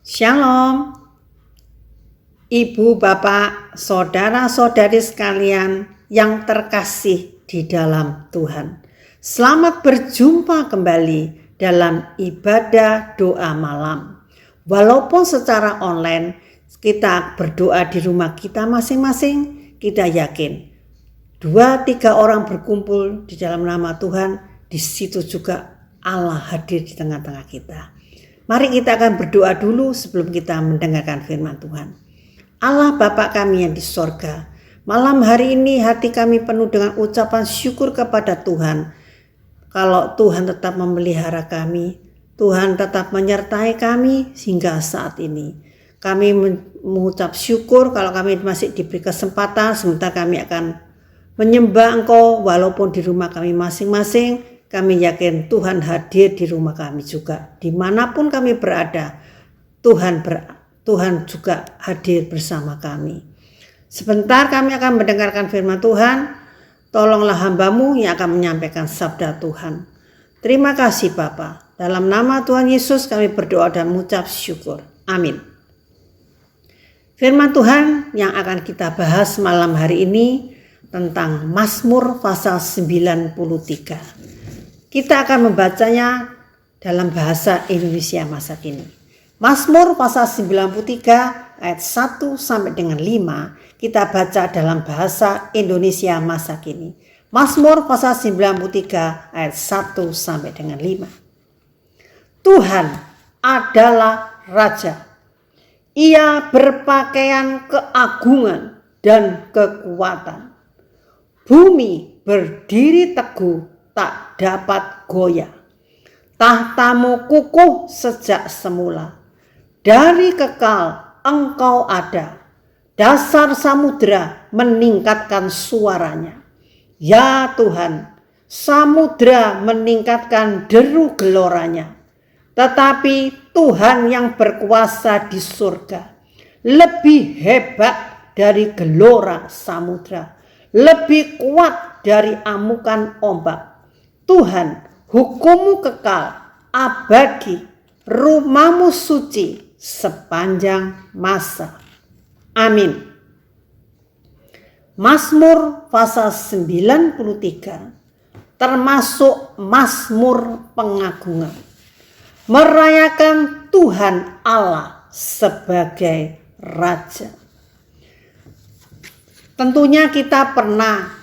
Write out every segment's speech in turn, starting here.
Shalom, Ibu, Bapak, Saudara-saudari sekalian yang terkasih di dalam Tuhan. Selamat berjumpa kembali dalam ibadah doa malam. Walaupun secara online kita berdoa di rumah kita masing-masing, kita yakin 2-3 orang berkumpul di dalam nama Tuhan, di situ juga Allah hadir di tengah-tengah kita. Mari kita akan berdoa dulu sebelum kita mendengarkan firman Tuhan. Allah Bapa kami yang di sorga, malam hari ini hati kami penuh dengan ucapan syukur kepada Tuhan. Kalau Tuhan tetap memelihara kami, Tuhan tetap menyertai kami hingga saat ini. Kami mengucap syukur kalau kami masih diberi kesempatan, sementara kami akan menyembah Engkau walaupun di rumah kami masing-masing. Kami yakin Tuhan hadir di rumah kami juga. Dimanapun kami berada, Tuhan juga hadir bersama kami. Sebentar kami akan mendengarkan firman Tuhan. Tolonglah hamba-Mu yang akan menyampaikan sabda Tuhan. Terima kasih Bapa. Dalam nama Tuhan Yesus kami berdoa dan mengucap syukur. Amin. Firman Tuhan yang akan kita bahas malam hari ini tentang Mazmur pasal 93. Kita akan membacanya dalam bahasa Indonesia masa kini. Mazmur pasal 93 ayat 1 sampai dengan 5 kita baca dalam bahasa Indonesia masa kini. Mazmur pasal 93 ayat 1 sampai dengan 5. Tuhan adalah Raja. Ia berpakaian keagungan dan kekuatan. Bumi berdiri teguh, tak dapat goyah. Tahtamu kukuh sejak semula. Dari kekal Engkau ada. Dasar samudra meningkatkan suaranya. Ya Tuhan, samudra meningkatkan deru geloranya. Tetapi Tuhan yang berkuasa di surga lebih hebat dari gelora samudra, lebih kuat dari amukan ombak. Tuhan, hukum-Mu kekal, abadi, rumah-Mu suci sepanjang masa. Amin. Mazmur pasal 93 termasuk Mazmur pengagungan. Merayakan Tuhan Allah sebagai Raja. Tentunya kita pernah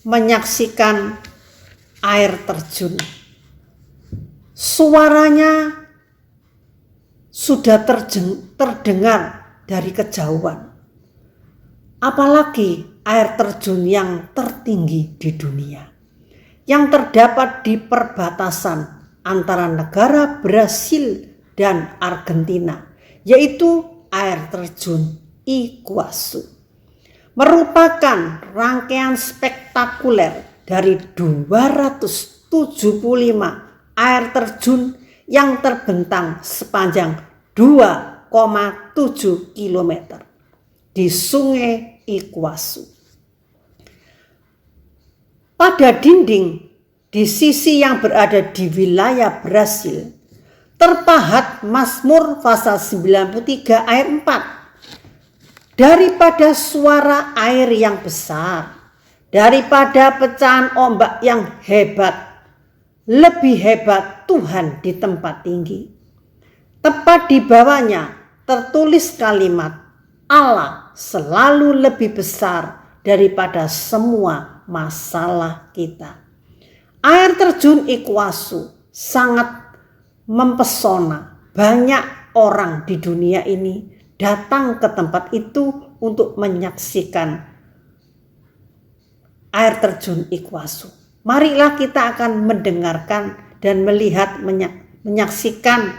menyaksikan air terjun. Suaranya sudah terdengar dari kejauhan. Apalagi air terjun yang tertinggi di dunia, yang terdapat di perbatasan antara negara Brasil dan Argentina, yaitu air terjun Iguazu. Merupakan rangkaian spektakuler dari 275 air terjun yang terbentang sepanjang 2,7 km di Sungai Iguazu. Pada dinding di sisi yang berada di wilayah Brasil terpahat Mazmur pasal 93 ayat 4. Daripada suara air yang besar, daripada pecahan ombak yang hebat, lebih hebat Tuhan di tempat tinggi. Tepat di bawahnya tertulis kalimat, Allah selalu lebih besar daripada semua masalah kita. Air terjun Iguazu sangat mempesona. Banyak orang di dunia ini datang ke tempat itu untuk menyaksikan air terjun Iguazu. Marilah kita akan mendengarkan dan melihat, menyaksikan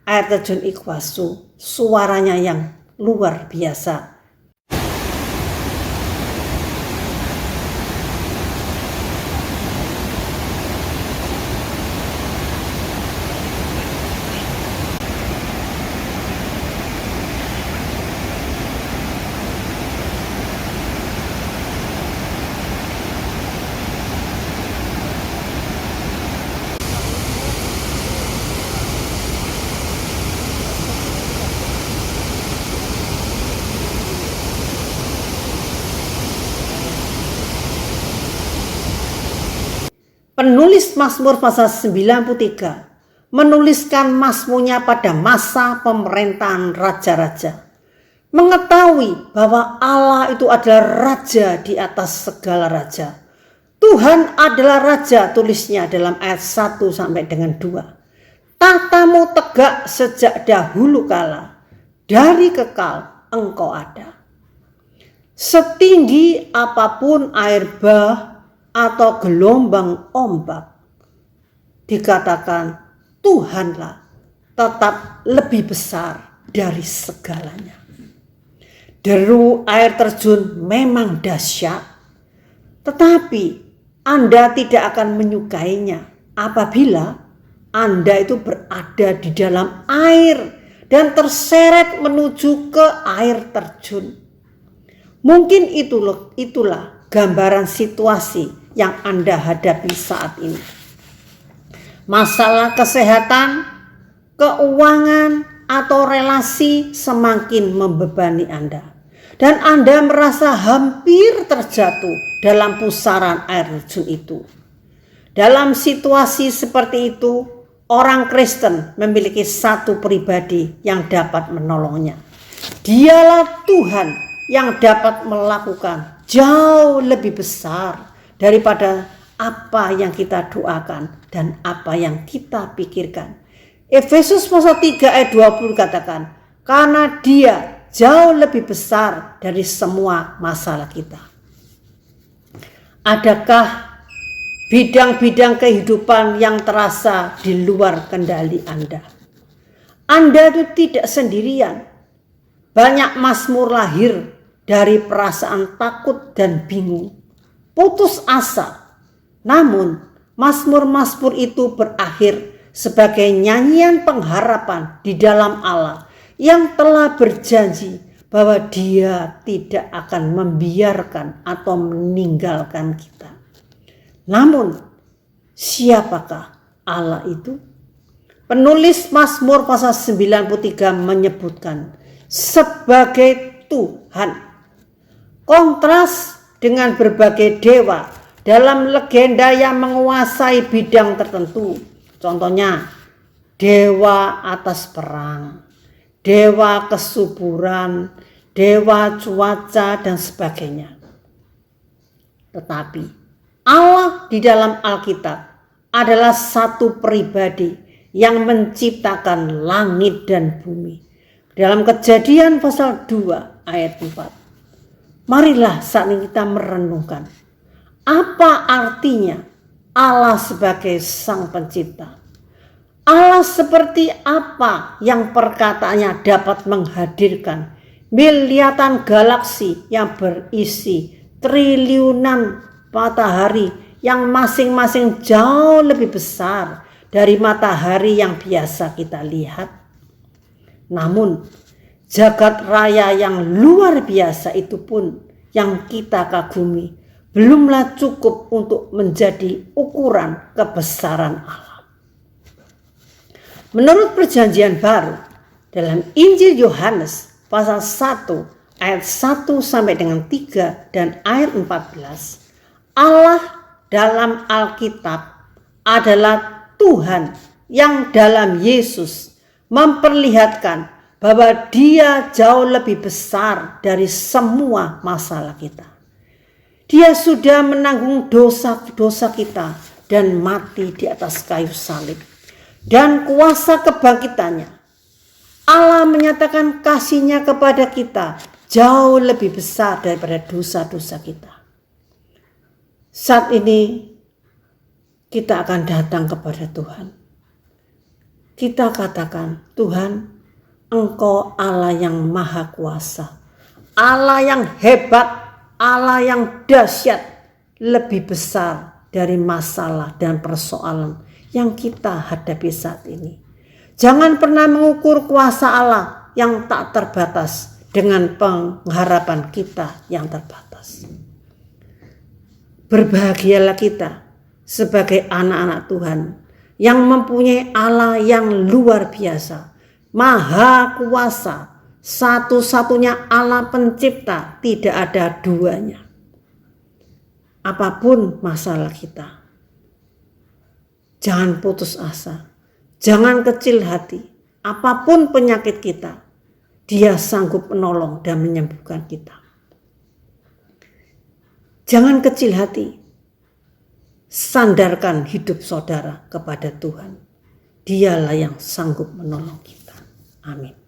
air terjun Iguazu. Suaranya yang luar biasa. Penulis Mazmur pasal 93 menuliskan mazmurnya pada masa pemerintahan raja-raja. Mengetahui bahwa Allah itu adalah raja di atas segala raja. Tuhan adalah raja, tulisnya dalam ayat 1 sampai dengan 2. Tahtamu tegak sejak dahulu kala, dari kekal engkau ada. Setinggi apapun air bah atau gelombang ombak, dikatakan Tuhanlah tetap lebih besar dari segalanya. Deru air terjun memang dahsyat, tetapi Anda tidak akan menyukainya apabila Anda itu berada di dalam air dan terseret menuju ke air terjun. Mungkin itulah gambaran situasi yang Anda hadapi saat ini. Masalah kesehatan, keuangan, atau relasi semakin membebani Anda. Dan Anda merasa hampir terjatuh dalam pusaran air terjun itu. Dalam situasi seperti itu, orang Kristen memiliki satu pribadi yang dapat menolongnya. Dialah Tuhan yang dapat melakukan jauh lebih besar daripada apa yang kita doakan dan apa yang kita pikirkan. Efesus pasal 3 ayat 20 katakan, karena Dia jauh lebih besar dari semua masalah kita. Adakah bidang-bidang kehidupan yang terasa di luar kendali Anda? Anda itu tidak sendirian. Banyak mazmur lahir dari perasaan takut dan bingung, putus asa. Namun, mazmur-mazmur itu berakhir sebagai nyanyian pengharapan di dalam Allah yang telah berjanji bahwa Dia tidak akan membiarkan atau meninggalkan kita. Namun, siapakah Allah itu? Penulis Mazmur pasal 93 menyebutkan sebagai Tuhan. Kontras dengan berbagai dewa dalam legenda yang menguasai bidang tertentu. Contohnya, dewa atas perang, dewa kesuburan, dewa cuaca, dan sebagainya. Tetapi Allah di dalam Alkitab adalah satu pribadi yang menciptakan langit dan bumi. Dalam Kejadian pasal 2 ayat 4. Marilah saat ini kita merenungkan apa artinya Allah sebagai Sang Pencipta. Allah seperti apa yang perkataannya dapat menghadirkan miliaran galaksi yang berisi triliunan matahari yang masing-masing jauh lebih besar dari matahari yang biasa kita lihat. Namun jagat raya yang luar biasa itu pun yang kita kagumi belumlah cukup untuk menjadi ukuran kebesaran Allah. Menurut Perjanjian Baru, dalam Injil Yohanes pasal 1 ayat 1 sampai dengan 3 dan ayat 14, Allah dalam Alkitab adalah Tuhan yang dalam Yesus memperlihatkan bahwa Dia jauh lebih besar dari semua masalah kita. Dia sudah menanggung dosa-dosa kita dan mati di atas kayu salib. Dan kuasa kebangkitannya, Allah menyatakan kasih-Nya kepada kita jauh lebih besar daripada dosa-dosa kita. Saat ini kita akan datang kepada Tuhan. Kita katakan, Tuhan, Engkau Allah yang maha kuasa, Allah yang hebat, Allah yang dahsyat, lebih besar dari masalah dan persoalan yang kita hadapi saat ini. Jangan pernah mengukur kuasa Allah yang tak terbatas dengan pengharapan kita yang terbatas. Berbahagialah kita sebagai anak-anak Tuhan yang mempunyai Allah yang luar biasa, maha kuasa, satu-satunya Allah pencipta, tidak ada duanya. Apapun masalah kita, Jangan putus asa, jangan kecil hati. Apapun penyakit kita, Dia sanggup menolong dan menyembuhkan kita. Jangan kecil hati, sandarkan hidup saudara kepada Tuhan. Dialah yang sanggup menolong kita. Amin.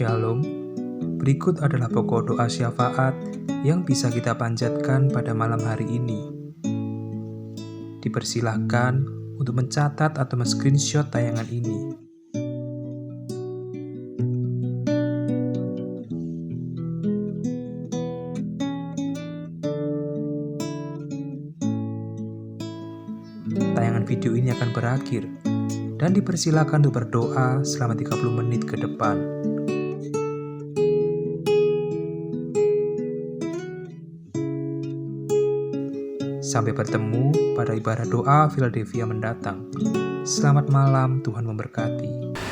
Shalom. Berikut adalah pokok doa syafaat yang bisa kita panjatkan pada malam hari ini. Dipersilahkan untuk mencatat atau men-screenshot tayangan ini. Tayangan video ini akan berakhir dan dipersilakan untuk berdoa selama 30 menit ke depan. Sampai bertemu pada ibadah doa Philadelphia mendatang. Selamat malam, Tuhan memberkati.